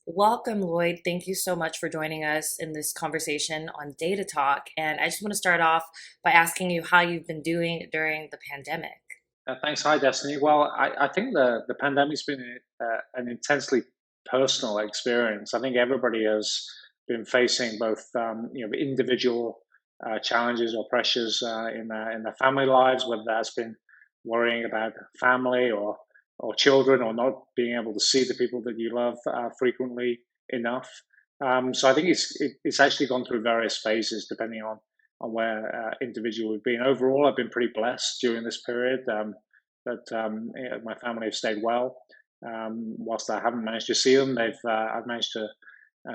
Welcome, Lloyd. Thank you so much for joining us in this conversation on Data Talk. And I just want to start off by asking you how you've been doing during the pandemic. Thanks. Hi, Destiny. Well, I think the pandemic's been an intensely personal experience. I think everybody has been facing both, individual challenges or pressures in their family lives, whether that's been worrying about family or children, or not being able to see the people that you love frequently enough. So I think it's actually gone through various phases depending on where individual we've been. Overall, I've been pretty blessed during this period. My family have stayed well. Whilst I haven't managed to see them, I've managed to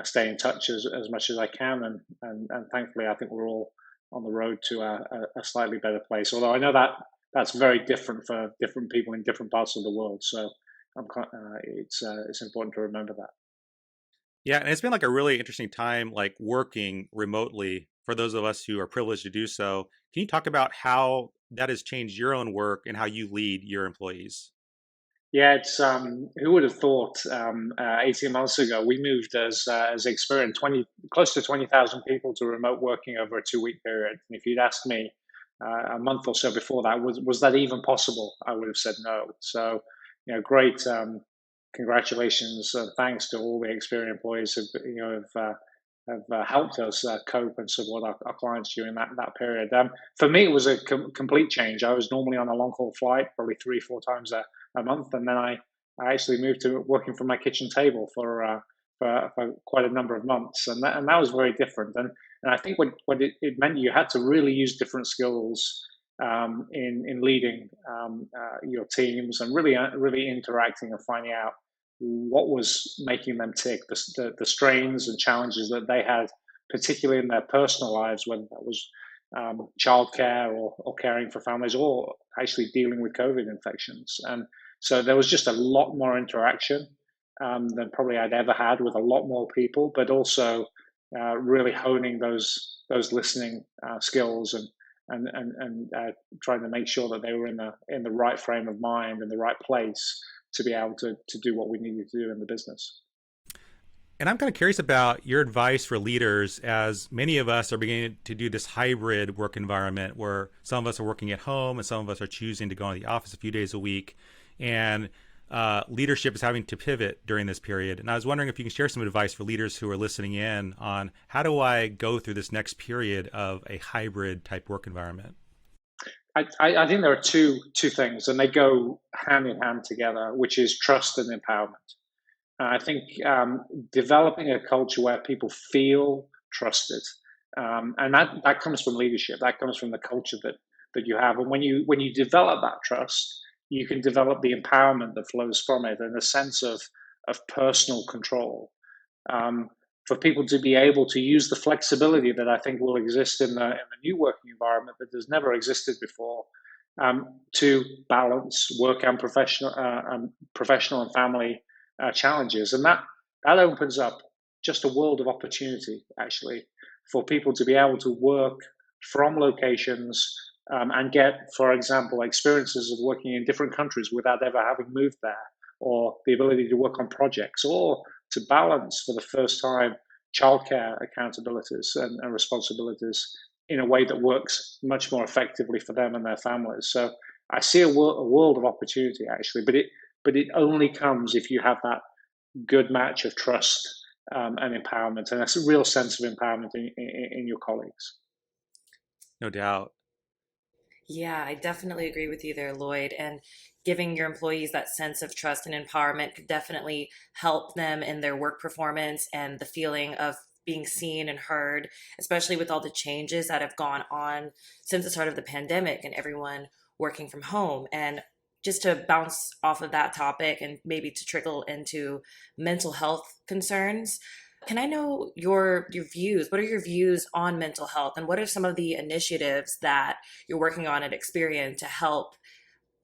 stay in touch as much as I can, and thankfully, I think we're all on the road to a slightly better place. Although I know that that's very different for different people in different parts of the world. So it's important to remember that. Yeah, and it's been like a really interesting time, like working remotely for those of us who are privileged to do so. Can you talk about how that has changed your own work and how you lead your employees? Yeah, it's who would have thought 18 months ago we moved as Experian 20 close to 20,000 people to remote working over a 2 week period. And if you'd asked me a month or so before that, was that even possible? I would have said no. So, great congratulations and thanks to all the Experian employees have helped us cope and support our clients during that period. For me, it was a complete change. I was normally on a long haul flight, probably 3 4 times a month, and then I actually moved to working from my kitchen table for quite a number of months, and that was very different. And I think what it meant, you had to really use different skills in leading your teams, and really interacting and finding out what was making them tick, the strains and challenges that they had, particularly in their personal lives, whether that was childcare or caring for families, or actually dealing with COVID infections. And so there was just a lot more interaction than probably I'd ever had with a lot more people, but also really honing those listening skills, and trying to make sure that they were in the right frame of mind and the right place to be able to do what we needed to do in the business. And I'm kind of curious about your advice for leaders, as many of us are beginning to do this hybrid work environment where some of us are working at home and some of us are choosing to go into the office a few days a week. And leadership is having to pivot during this period. And I was wondering if you can share some advice for leaders who are listening in on how do I go through this next period of a hybrid type work environment? I think there are two things, and they go hand in hand together, which is trust and empowerment. I think developing a culture where people feel trusted, and that comes from leadership. That comes from the culture that you have. And when you develop that trust, you can develop the empowerment that flows from it, and a sense of personal control. Um, for people to be able to use the flexibility that I think will exist in the new working environment that has never existed before, to balance work and professional and family challenges, and that opens up just a world of opportunity, actually, for people to be able to work from locations, and get, for example, experiences of working in different countries without ever having moved there, or the ability to work on projects, or to balance for the first time childcare accountabilities and responsibilities in a way that works much more effectively for them and their families. So I see a world of opportunity, actually, but it only comes if you have that good match of trust and empowerment, and a real sense of empowerment in your colleagues. No doubt. Yeah, I definitely agree with you there, Lloyd. And giving your employees that sense of trust and empowerment could definitely help them in their work performance and the feeling of being seen and heard, especially with all the changes that have gone on since the start of the pandemic and everyone working from home. And just to bounce off of that topic and maybe to trickle into mental health concerns, can I know your views? What are your views on mental health, and what are some of the initiatives that you're working on at Experian to help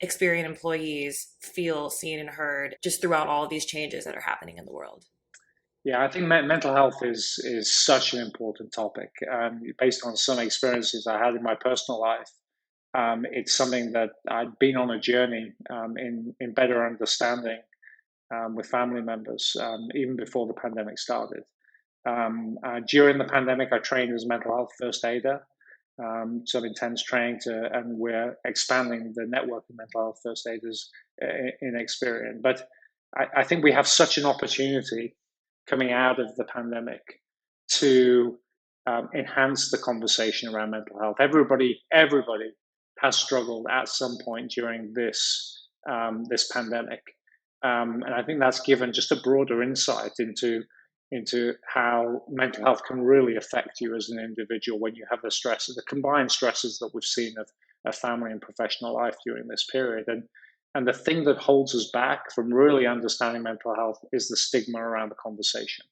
Experian employees feel seen and heard just throughout all of these changes that are happening in the world? Yeah, I think mental health is such an important topic. Based on some experiences I had in my personal life, it's something that I'd been on a journey in better understanding. with family members, even before the pandemic started. During the pandemic, I trained as a mental health first aider, some intense training and we're expanding the network of mental health first aiders in Experian. But I think we have such an opportunity coming out of the pandemic to enhance the conversation around mental health. Everybody has struggled at some point during this pandemic, and I think that's given just a broader insight into how mental health can really affect you as an individual when you have the combined stresses that we've seen of family and professional life during this period. And the thing that holds us back from really understanding mental health is the stigma around the conversation.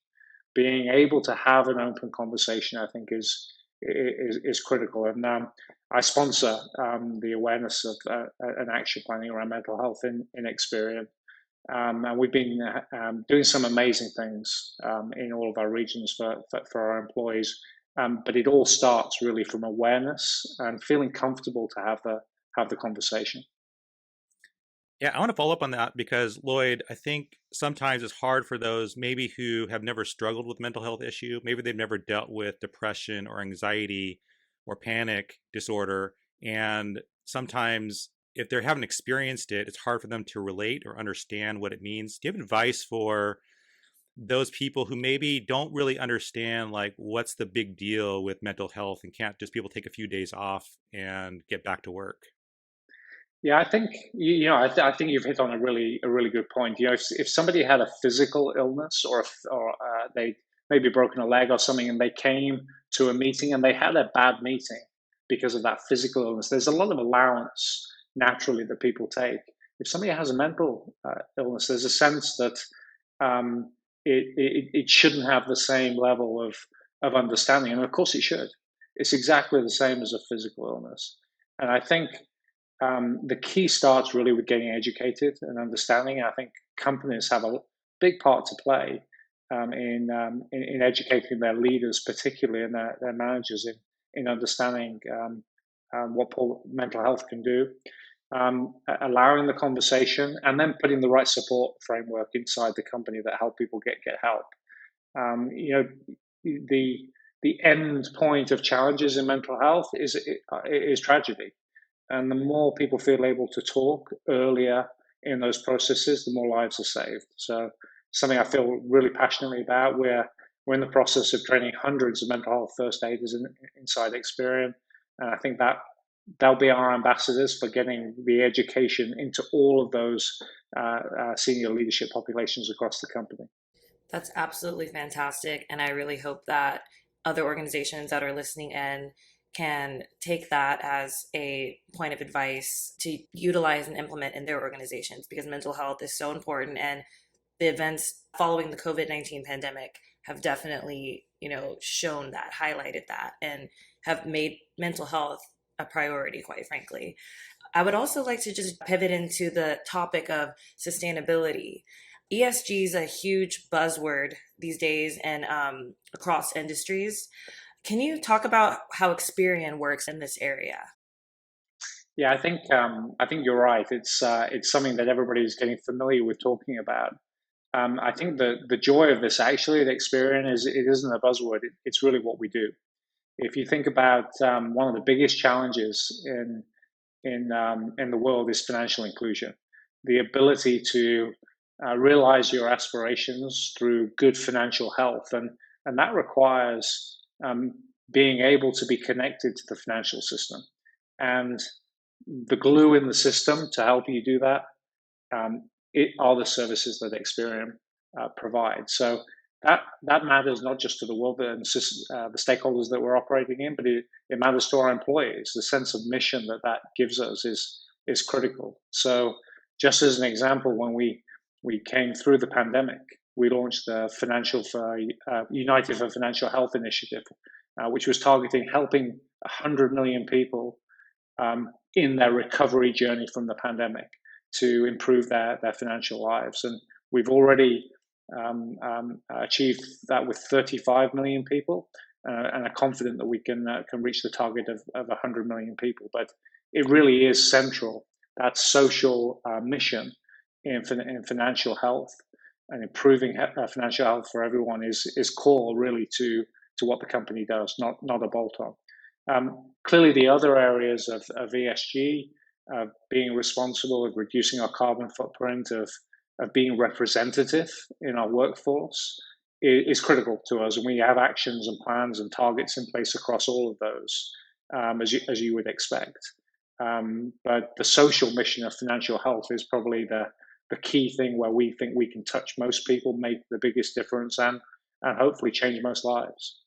Being able to have an open conversation, I think, is critical. And I sponsor the awareness of and action planning around mental health in Experian. And we've been doing some amazing things in all of our regions for our employees. But it all starts really from awareness and feeling comfortable to have the conversation. Yeah, I want to follow up on that because, Lloyd, I think sometimes it's hard for those maybe who have never struggled with mental health issue. Maybe they've never dealt with depression or anxiety or panic disorder. And sometimes if they haven't experienced it, it's hard for them to relate or understand what it means. Do you have advice for those people who maybe don't really understand like what's the big deal with mental health and can't just people take a few days off and get back to work? Yeah, I think I think you've hit on a really good point. If somebody had a physical illness or they maybe broken a leg or something, and they came to a meeting and they had a bad meeting because of that physical illness, there's a lot of allowance naturally that people take. If somebody has a mental illness, there's a sense that it shouldn't have the same level of understanding, and of course it should. It's exactly the same as a physical illness, and I think the key starts really with getting educated and understanding. I think companies have a big part to play in educating their leaders, particularly and their managers, in understanding what mental health can do, allowing the conversation, and then putting the right support framework inside the company that help people get help. The end point of challenges in mental health is tragedy. And the more people feel able to talk earlier in those processes, the more lives are saved. So something I feel really passionately about. We're in the process of training hundreds of mental health first aiders inside Experian. And I think that they'll be our ambassadors for getting the education into all of those senior leadership populations across the company. That's absolutely fantastic. And I really hope that other organizations that are listening in can take that as a point of advice to utilize and implement in their organizations because mental health is so important. And the events following the COVID-19 pandemic have definitely, shown that, highlighted that, and have made mental health a priority, quite frankly. I would also like to just pivot into the topic of sustainability. ESG is a huge buzzword these days and across industries. Can you talk about how Experian works in this area? Yeah, I think you're right. It's something that everybody's getting familiar with talking about. I think the joy of this actually at Experian is it isn't a buzzword. It's really what we do. If you think about one of the biggest challenges in the world is financial inclusion, the ability to realize your aspirations through good financial health, and that requires being able to be connected to the financial system, and the glue in the system to help you do that it are the services that Experian provides. So that matters not just to the world and the stakeholders that we're operating in, but it matters to our employees. The sense of mission that gives us is critical. So just as an example, when we came through the pandemic, we launched the United for Financial Health initiative, which was targeting helping 100 million people in their recovery journey from the pandemic to improve their financial lives. And we've already achieved that with 35 million people, and are confident that we can reach the target of 100 million people. But it really is central, that social mission, in financial health and improving financial health for everyone is core really to what the company does, not a bolt-on. Clearly, the other areas of ESG, being responsible, of reducing our carbon footprint, of being representative in our workforce is critical to us, and we have actions and plans and targets in place across all of those, as you would expect. But the social mission of financial health is probably the key thing where we think we can touch most people, make the biggest difference, and hopefully change most lives.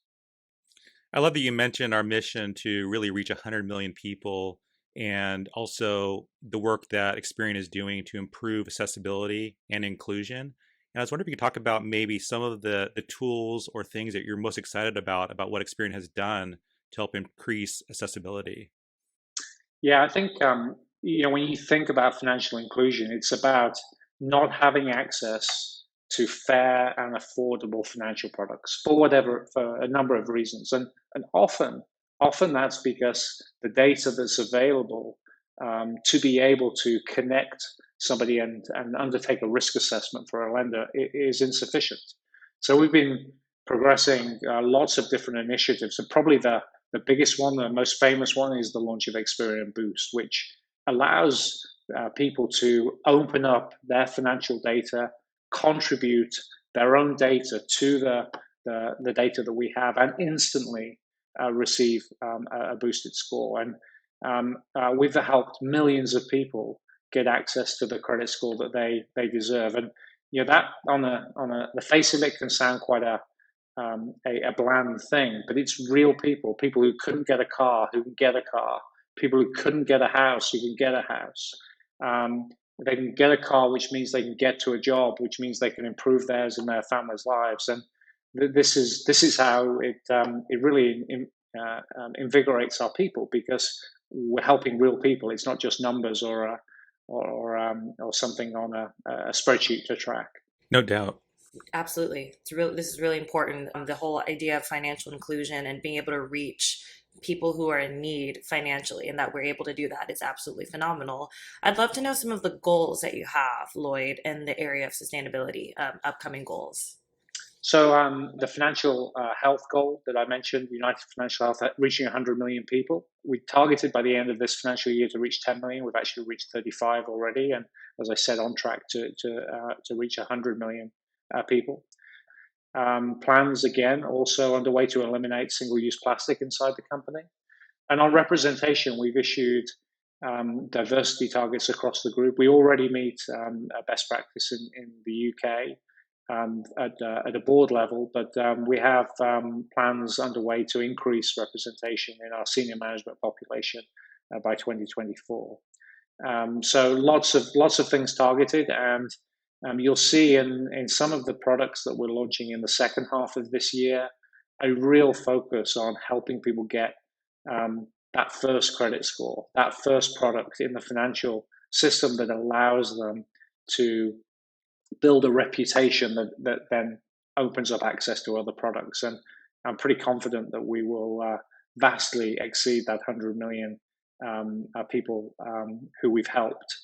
I love that you mentioned our mission to really reach 100 million people, and also the work that Experian is doing to improve accessibility and inclusion. And I was wondering if you could talk about maybe some of the tools or things that you're most excited about what Experian has done to help increase accessibility. Yeah, I think when you think about financial inclusion, it's about not having access to fair and affordable financial products for a number of reasons, and often that's because the data that's available to be able to connect somebody and undertake a risk assessment for a lender is insufficient. So we've been progressing lots of different initiatives, and probably the biggest one, the most famous one, is the launch of Experian Boost, which allows people to open up their financial data, contribute their own data to the data that we have, and instantly receive a boosted score. And we've helped millions of people get access to the credit score that they deserve. And that on the face of it can sound quite a bland thing, but it's real people who couldn't get a car, who can get a car, people who couldn't get a house, who can get a house. They can get a car, which means they can get to a job, which means they can improve theirs and their families' lives. And this is how it really invigorates our people, because we're helping real people. It's not just numbers or something on a spreadsheet to track. No doubt. Absolutely. This is really important. The whole idea of financial inclusion and being able to reach people who are in need financially, and that we're able to do that is absolutely phenomenal. I'd love to know some of the goals that you have, Lloyd, in the area of sustainability, upcoming goals. So the financial health goal that I mentioned, United Financial Health, reaching 100 million people. We targeted by the end of this financial year to reach 10 million. We've actually reached 35 already, and as I said, on track to reach 100 million people. Plans again also underway to eliminate single-use plastic inside the company. And on representation, we've issued diversity targets across the group. We already meet best practice in the UK at a board level, but we have plans underway to increase representation in our senior management population by 2024. So lots of things targeted, and you'll see in some of the products that we're launching in the second half of this year a real focus on helping people get that first credit score, that first product in the financial system that allows them to build a reputation that then opens up access to other products. And I'm pretty confident that we will vastly exceed that 100 million people who we've helped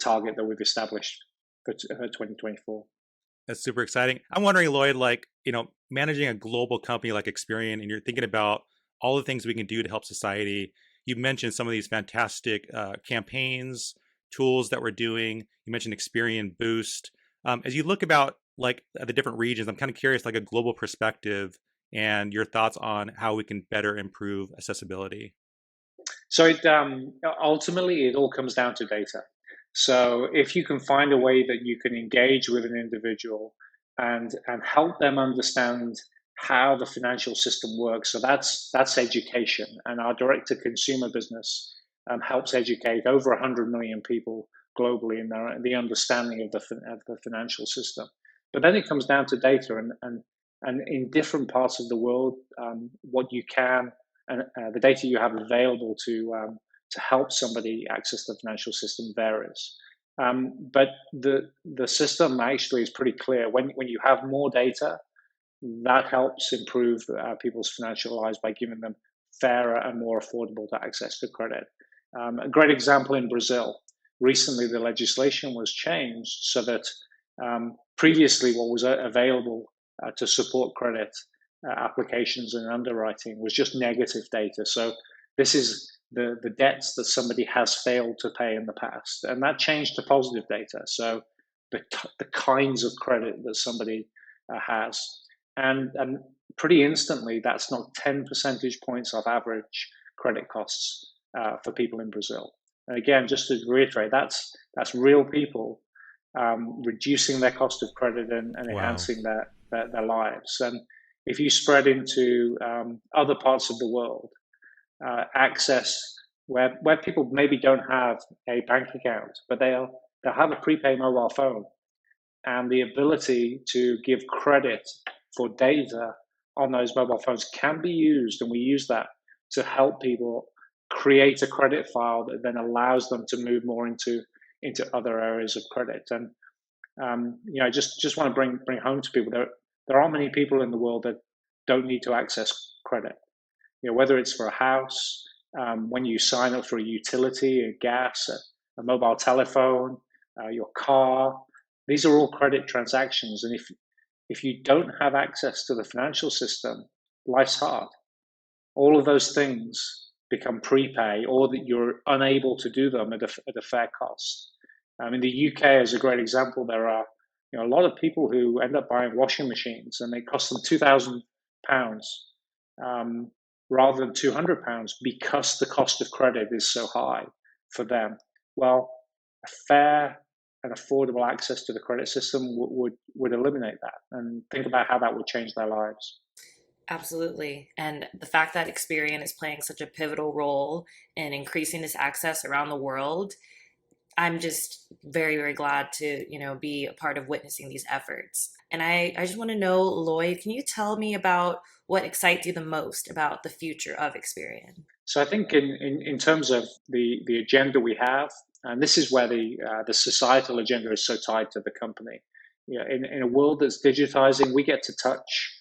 target that we've established for 2024. That's super exciting. I'm wondering, Lloyd, managing a global company like Experian, and you're thinking about all the things we can do to help society. You've mentioned some of these fantastic campaigns, tools that we're doing. You mentioned Experian Boost. As you look about the different regions, I'm kind of curious, a global perspective and your thoughts on how we can better improve accessibility. So ultimately, it all comes down to data. So if you can find a way that you can engage with an individual and help them understand how the financial system works, so that's education. And our direct-to-consumer business helps educate over 100 million people globally in the understanding of the financial system. But then it comes down to data, and in different parts of the world, what you can and the data you have available to help somebody access the financial system varies. But the system actually is pretty clear. When you have more data, that helps improve people's financial lives by giving them fairer and more affordable access to credit. A great example in Brazil. recently the legislation was changed so that previously what was available to support credit applications and underwriting was just negative data. So this is the debts that somebody has failed to pay in the past, and that changed to positive data. So the kinds of credit that somebody has, and pretty instantly that's knocked 10 percentage points off average credit costs for people in Brazil. And again, just to reiterate, that's real people reducing their cost of credit and enhancing their lives. And if you spread into other parts of the world, access where people maybe don't have a bank account, but they'll have a prepaid mobile phone, and the ability to give credit for data on those mobile phones can be used, and we use that to help people create a credit file that then allows them to move more into other areas of credit. And I just want to bring home to people that there are many people in the world that don't need to access credit. Whether it's for a house, when you sign up for a utility, a gas, a mobile telephone, your car, these are all credit transactions. And if you don't have access to the financial system, life's hard. All of those things become prepay, or that you're unable to do them at a fair cost. In the UK, as a great example, there are a lot of people who end up buying washing machines, and they cost them £2,000 rather than £200 because the cost of credit is so high for them. Well, a fair and affordable access to the credit system would eliminate that, and think about how that would change their lives. Absolutely. And the fact that Experian is playing such a pivotal role in increasing this access around the world, I'm just very, very glad to, be a part of witnessing these efforts. And I just want to know, Lloyd, can you tell me about what excites you the most about the future of Experian? So I think in terms of the agenda we have, and this is where the societal agenda is so tied to the company. In a world that's digitizing, we get to touch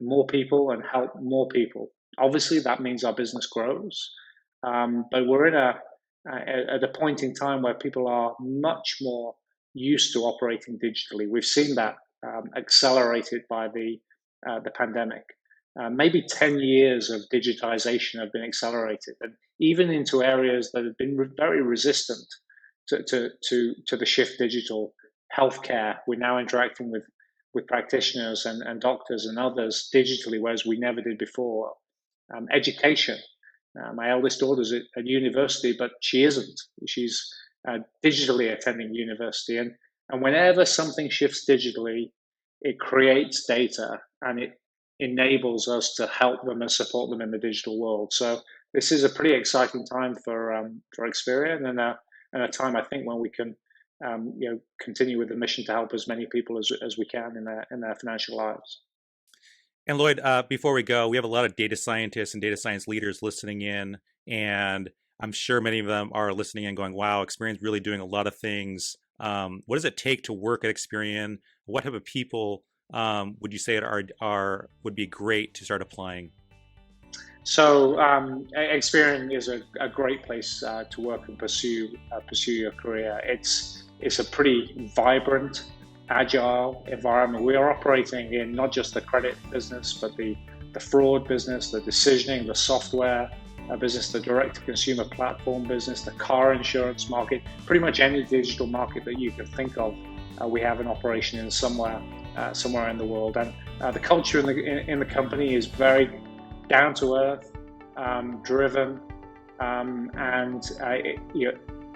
more people and help more people. Obviously, that means our business grows, but we're at a point in time where people are much more used to operating digitally. We've seen that accelerated by the pandemic. Maybe 10 years of digitization have been accelerated, and even into areas that have been very resistant to the shift digital. Healthcare, we're now interacting with practitioners and doctors and others digitally, whereas we never did before. Education. My eldest daughter's at university, but she isn't. She's digitally attending university. And whenever something shifts digitally, it creates data and it enables us to help them and support them in the digital world. So this is a pretty exciting time for Experian, and a time, I think, when we can continue with the mission to help as many people as we can in their financial lives. And Lloyd, before we go, we have a lot of data scientists and data science leaders listening in, and I'm sure many of them are listening and going, wow, Experian's really doing a lot of things. What does it take to work at Experian? What type of people would you say would be great to start applying? So Experian is a great place to work and pursue your career. It's a pretty vibrant, agile environment. We are operating in not just the credit business, but the fraud business, the decisioning, the software business, the direct-to-consumer platform business, the car insurance market, pretty much any digital market that you can think of. We have an operation in somewhere in the world, and the culture in the company is very down to earth, driven, and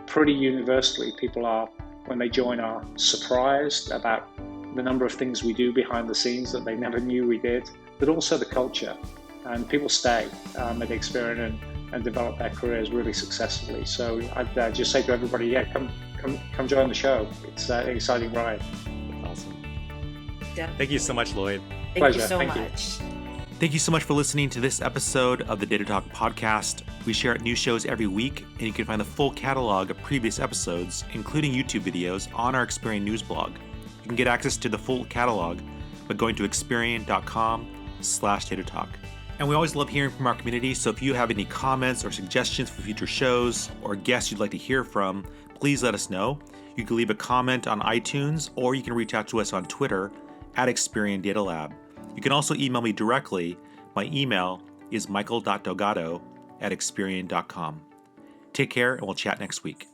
pretty universally, people are, when they join, are surprised about the number of things we do behind the scenes that they never knew we did, but also the culture. And people stay at Experian and develop their careers really successfully. So I'd just say to everybody, come join the show. It's an exciting ride. Awesome. Yeah. Thank you so much, Lloyd. Thank you so much. Thank you so much for listening to this episode of the Data Talk podcast. We share new shows every week, and you can find the full catalog of previous episodes, including YouTube videos, on our Experian news blog. You can get access to the full catalog by going to experian.com/datatalk. And we always love hearing from our community, so if you have any comments or suggestions for future shows or guests you'd like to hear from, please let us know. You can leave a comment on iTunes, or you can reach out to us on Twitter at Experian Data Lab. You can also email me directly. My email is michael.delgado@experian.com. Take care, and we'll chat next week.